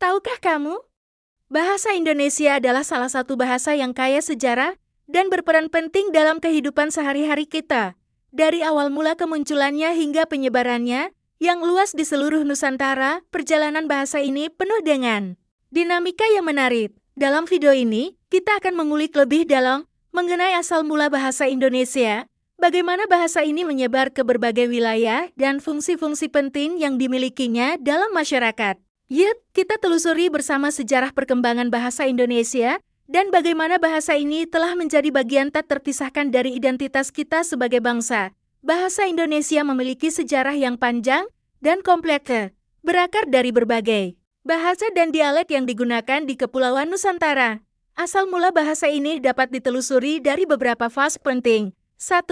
Tahukah kamu? Bahasa Indonesia adalah salah satu bahasa yang kaya sejarah dan berperan penting dalam kehidupan sehari-hari kita. Dari awal mula kemunculannya hingga penyebarannya yang luas di seluruh Nusantara, perjalanan bahasa ini penuh dengan dinamika yang menarik. Dalam video ini, kita akan mengulik lebih dalam mengenai asal mula bahasa Indonesia, bagaimana bahasa ini menyebar ke berbagai wilayah, dan fungsi-fungsi penting yang dimilikinya dalam masyarakat. Yuk, kita telusuri bersama sejarah perkembangan bahasa Indonesia dan bagaimana bahasa ini telah menjadi bagian tak terpisahkan dari identitas kita sebagai bangsa. Bahasa Indonesia memiliki sejarah yang panjang dan kompleks, berakar dari berbagai bahasa dan dialek yang digunakan di Kepulauan Nusantara. Asal mula bahasa ini dapat ditelusuri dari beberapa fase penting. 1.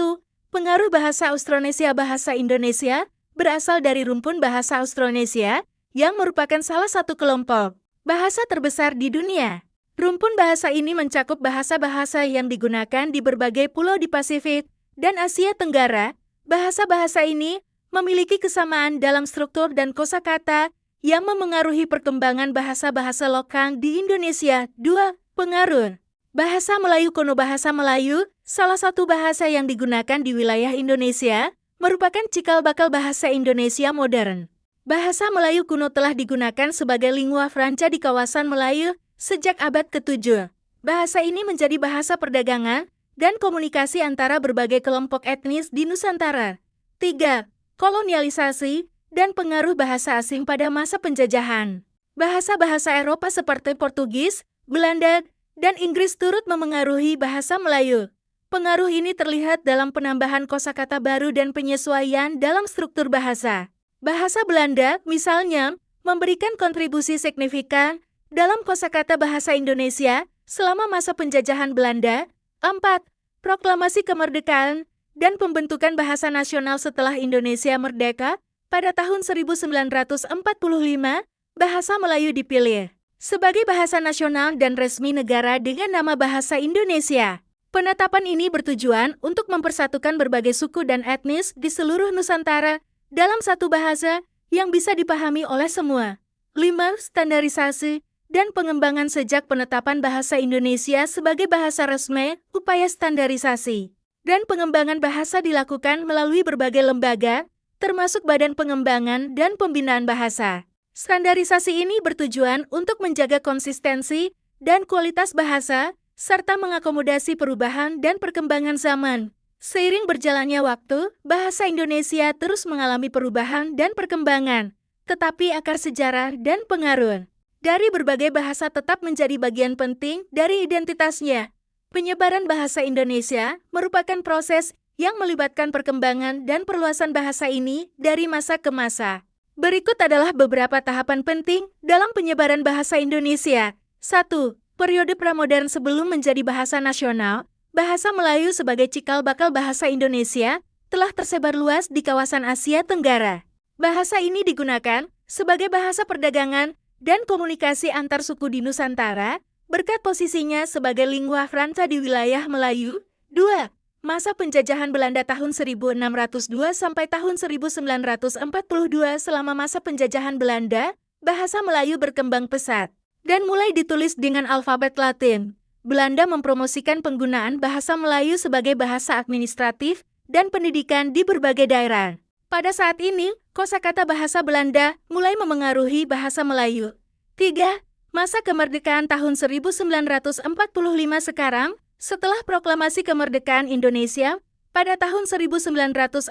Pengaruh bahasa Austronesia. Bahasa Indonesia berasal dari rumpun bahasa Austronesia, yang merupakan salah satu kelompok bahasa terbesar di dunia. Rumpun bahasa ini mencakup bahasa-bahasa yang digunakan di berbagai pulau di Pasifik dan Asia Tenggara. Bahasa-bahasa ini memiliki kesamaan dalam struktur dan kosakata yang memengaruhi perkembangan bahasa-bahasa lokal di Indonesia. 2. Pengaruh bahasa Melayu kuno. Bahasa Melayu, salah satu bahasa yang digunakan di wilayah Indonesia, merupakan cikal bakal bahasa Indonesia modern. Bahasa Melayu kuno telah digunakan sebagai lingua franca di kawasan Melayu sejak abad ke-7. Bahasa ini menjadi bahasa perdagangan dan komunikasi antara berbagai kelompok etnis di Nusantara. 3. Kolonialisasi dan pengaruh bahasa asing pada masa penjajahan. Bahasa-bahasa Eropa seperti Portugis, Belanda, dan Inggris turut memengaruhi bahasa Melayu. Pengaruh ini terlihat dalam penambahan kosakata baru dan penyesuaian dalam struktur bahasa. Bahasa Belanda, misalnya, memberikan kontribusi signifikan dalam kosakata bahasa Indonesia selama masa penjajahan Belanda. 4. Proklamasi kemerdekaan dan pembentukan bahasa nasional setelah Indonesia merdeka pada tahun 1945, bahasa Melayu dipilih sebagai bahasa nasional dan resmi negara dengan nama Bahasa Indonesia. Penetapan ini bertujuan untuk mempersatukan berbagai suku dan etnis di seluruh Nusantara dalam satu bahasa yang bisa dipahami oleh semua. 5. Standarisasi dan pengembangan. Sejak penetapan bahasa Indonesia sebagai bahasa resmi, upaya standarisasi dan pengembangan bahasa dilakukan melalui berbagai lembaga, termasuk Badan Pengembangan dan Pembinaan Bahasa. Standarisasi ini bertujuan untuk menjaga konsistensi dan kualitas bahasa, serta mengakomodasi perubahan dan perkembangan zaman. Seiring berjalannya waktu, bahasa Indonesia terus mengalami perubahan dan perkembangan, tetapi akar sejarah dan pengaruh dari berbagai bahasa tetap menjadi bagian penting dari identitasnya. Penyebaran bahasa Indonesia merupakan proses yang melibatkan perkembangan dan perluasan bahasa ini dari masa ke masa. Berikut adalah beberapa tahapan penting dalam penyebaran bahasa Indonesia. 1. Periode pramodern. Sebelum menjadi bahasa nasional, bahasa Melayu sebagai cikal bakal bahasa Indonesia telah tersebar luas di kawasan Asia Tenggara. Bahasa ini digunakan sebagai bahasa perdagangan dan komunikasi antar suku di Nusantara berkat posisinya sebagai lingua franca di wilayah Melayu. 2. Masa penjajahan Belanda tahun 1602 sampai tahun 1942. Selama masa penjajahan Belanda, bahasa Melayu berkembang pesat dan mulai ditulis dengan alfabet Latin. Belanda mempromosikan penggunaan bahasa Melayu sebagai bahasa administratif dan pendidikan di berbagai daerah. Pada saat ini, kosakata bahasa Belanda mulai memengaruhi bahasa Melayu. 3. Masa kemerdekaan tahun 1945. Sekarang, setelah proklamasi kemerdekaan Indonesia, pada tahun 1945,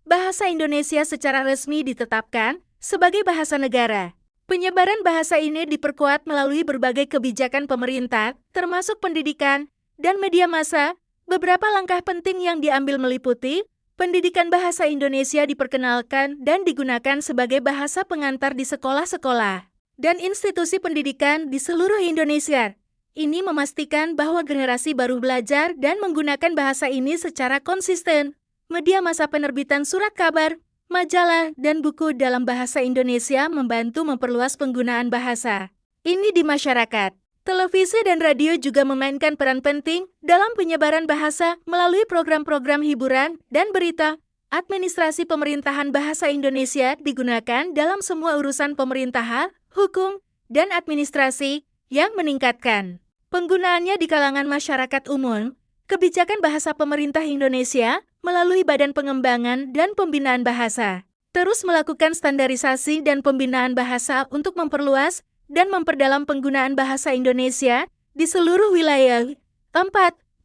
bahasa Indonesia secara resmi ditetapkan sebagai bahasa negara. Penyebaran bahasa ini diperkuat melalui berbagai kebijakan pemerintah, termasuk pendidikan dan media massa. Beberapa langkah penting yang diambil meliputi, pendidikan bahasa Indonesia diperkenalkan dan digunakan sebagai bahasa pengantar di sekolah-sekolah dan institusi pendidikan di seluruh Indonesia. Ini memastikan bahwa generasi baru belajar dan menggunakan bahasa ini secara konsisten. Media massa penerbitan surat kabar, majalah, dan buku dalam bahasa Indonesia membantu memperluas penggunaan bahasa ini di masyarakat. Televisi dan radio juga memainkan peran penting dalam penyebaran bahasa melalui program-program hiburan dan berita. Administrasi pemerintahan bahasa Indonesia digunakan dalam semua urusan pemerintahan hukum, dan administrasi yang meningkatkan penggunaannya di kalangan masyarakat umum. Kebijakan bahasa pemerintah Indonesia melalui Badan Pengembangan dan Pembinaan Bahasa terus melakukan standarisasi dan pembinaan bahasa untuk memperluas dan memperdalam penggunaan bahasa Indonesia di seluruh wilayah. 4.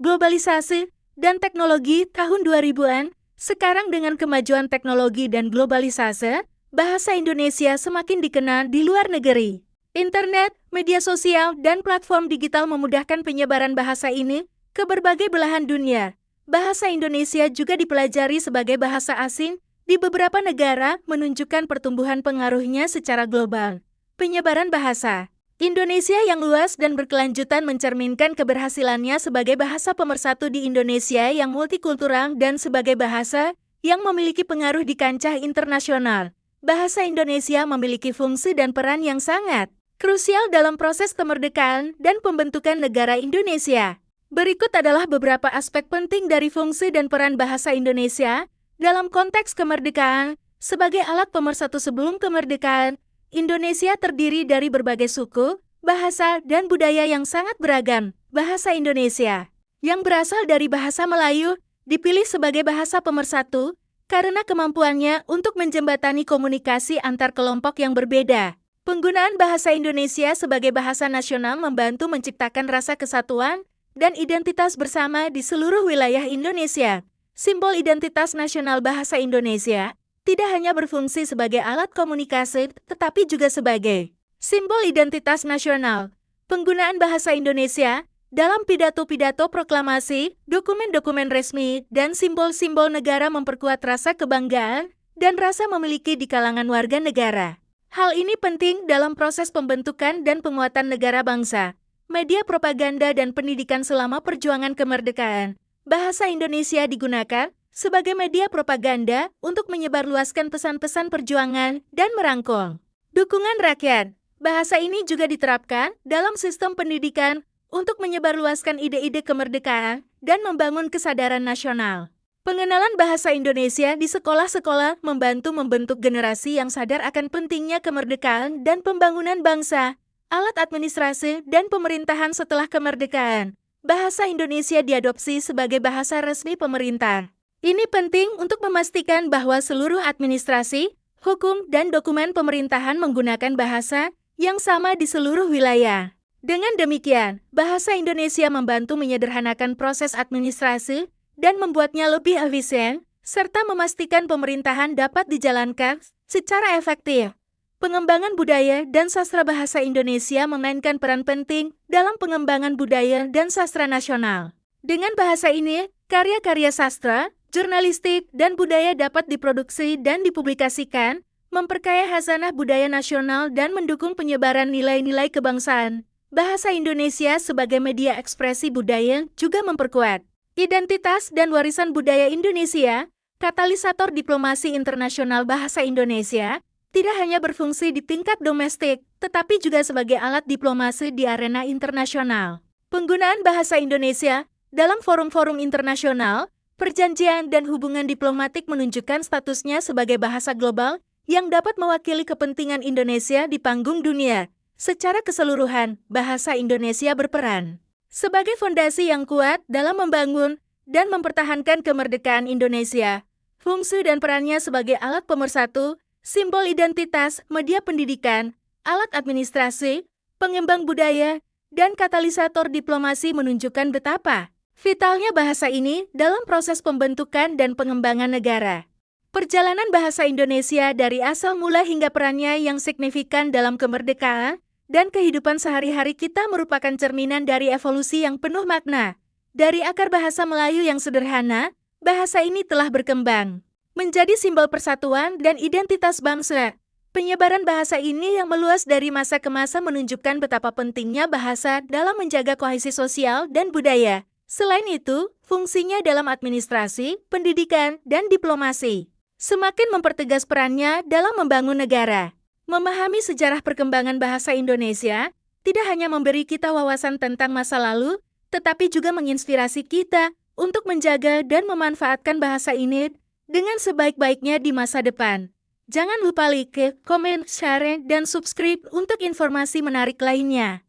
Globalisasi dan teknologi tahun 2000-an. Sekarang dengan kemajuan teknologi dan globalisasi, bahasa Indonesia semakin dikenal di luar negeri. Internet, media sosial, dan platform digital memudahkan penyebaran bahasa ini ke berbagai belahan dunia. Bahasa Indonesia juga dipelajari sebagai bahasa asing di beberapa negara, menunjukkan pertumbuhan pengaruhnya secara global. Penyebaran bahasa Indonesia yang luas dan berkelanjutan mencerminkan keberhasilannya sebagai bahasa pemersatu di Indonesia yang multikultural dan sebagai bahasa yang memiliki pengaruh di kancah internasional. Bahasa Indonesia memiliki fungsi dan peran yang sangat krusial dalam proses kemerdekaan dan pembentukan negara Indonesia. Berikut adalah beberapa aspek penting dari fungsi dan peran bahasa Indonesia dalam konteks kemerdekaan. Sebagai alat pemersatu sebelum kemerdekaan, Indonesia terdiri dari berbagai suku, bahasa, dan budaya yang sangat beragam. Bahasa Indonesia, yang berasal dari bahasa Melayu, dipilih sebagai bahasa pemersatu karena kemampuannya untuk menjembatani komunikasi antar kelompok yang berbeda. Penggunaan bahasa Indonesia sebagai bahasa nasional membantu menciptakan rasa kesatuan dan identitas bersama di seluruh wilayah Indonesia. Simbol identitas nasional bahasa Indonesia tidak hanya berfungsi sebagai alat komunikasi, tetapi juga sebagai simbol identitas nasional. Penggunaan bahasa Indonesia dalam pidato-pidato proklamasi, dokumen-dokumen resmi, dan simbol-simbol negara memperkuat rasa kebanggaan dan rasa memiliki di kalangan warga negara. Hal ini penting dalam proses pembentukan dan penguatan negara bangsa. Media propaganda dan pendidikan selama perjuangan kemerdekaan. Bahasa Indonesia digunakan sebagai media propaganda untuk menyebarluaskan pesan-pesan perjuangan dan merangkul dukungan rakyat. Bahasa ini juga diterapkan dalam sistem pendidikan untuk menyebarluaskan ide-ide kemerdekaan dan membangun kesadaran nasional. Pengenalan bahasa Indonesia di sekolah-sekolah membantu membentuk generasi yang sadar akan pentingnya kemerdekaan dan pembangunan bangsa. Alat administrasi dan pemerintahan setelah kemerdekaan. Bahasa Indonesia diadopsi sebagai bahasa resmi pemerintah. Ini penting untuk memastikan bahwa seluruh administrasi, hukum, dan dokumen pemerintahan menggunakan bahasa yang sama di seluruh wilayah. Dengan demikian, bahasa Indonesia membantu menyederhanakan proses administrasi dan membuatnya lebih efisien, serta memastikan pemerintahan dapat dijalankan secara efektif. Pengembangan budaya dan sastra bahasa Indonesia memainkan peran penting dalam pengembangan budaya dan sastra nasional. Dengan bahasa ini, karya-karya sastra, jurnalistik, dan budaya dapat diproduksi dan dipublikasikan, memperkaya khazanah budaya nasional dan mendukung penyebaran nilai-nilai kebangsaan. Bahasa Indonesia sebagai media ekspresi budaya juga memperkuat identitas dan warisan budaya Indonesia. Katalisator diplomasi internasional bahasa Indonesia tidak hanya berfungsi di tingkat domestik, tetapi juga sebagai alat diplomasi di arena internasional. Penggunaan bahasa Indonesia dalam forum-forum internasional, perjanjian dan hubungan diplomatik menunjukkan statusnya sebagai bahasa global yang dapat mewakili kepentingan Indonesia di panggung dunia. Secara keseluruhan, bahasa Indonesia berperan sebagai fondasi yang kuat dalam membangun dan mempertahankan kemerdekaan Indonesia. Fungsi dan perannya sebagai alat pemersatu, simbol identitas, media pendidikan, alat administrasi, pengembang budaya, dan katalisator diplomasi menunjukkan betapa vitalnya bahasa ini dalam proses pembentukan dan pengembangan negara. Perjalanan bahasa Indonesia dari asal mula hingga perannya yang signifikan dalam kemerdekaan dan kehidupan sehari-hari kita merupakan cerminan dari evolusi yang penuh makna. Dari akar bahasa Melayu yang sederhana, bahasa ini telah berkembang menjadi simbol persatuan dan identitas bangsa. Penyebaran bahasa ini yang meluas dari masa ke masa menunjukkan betapa pentingnya bahasa dalam menjaga kohesi sosial dan budaya. Selain itu, fungsinya dalam administrasi, pendidikan, dan diplomasi semakin mempertegas perannya dalam membangun negara. Memahami sejarah perkembangan bahasa Indonesia tidak hanya memberi kita wawasan tentang masa lalu, tetapi juga menginspirasi kita untuk menjaga dan memanfaatkan bahasa ini dengan sebaik-baiknya di masa depan. Jangan lupa like, komen, share, dan subscribe untuk informasi menarik lainnya.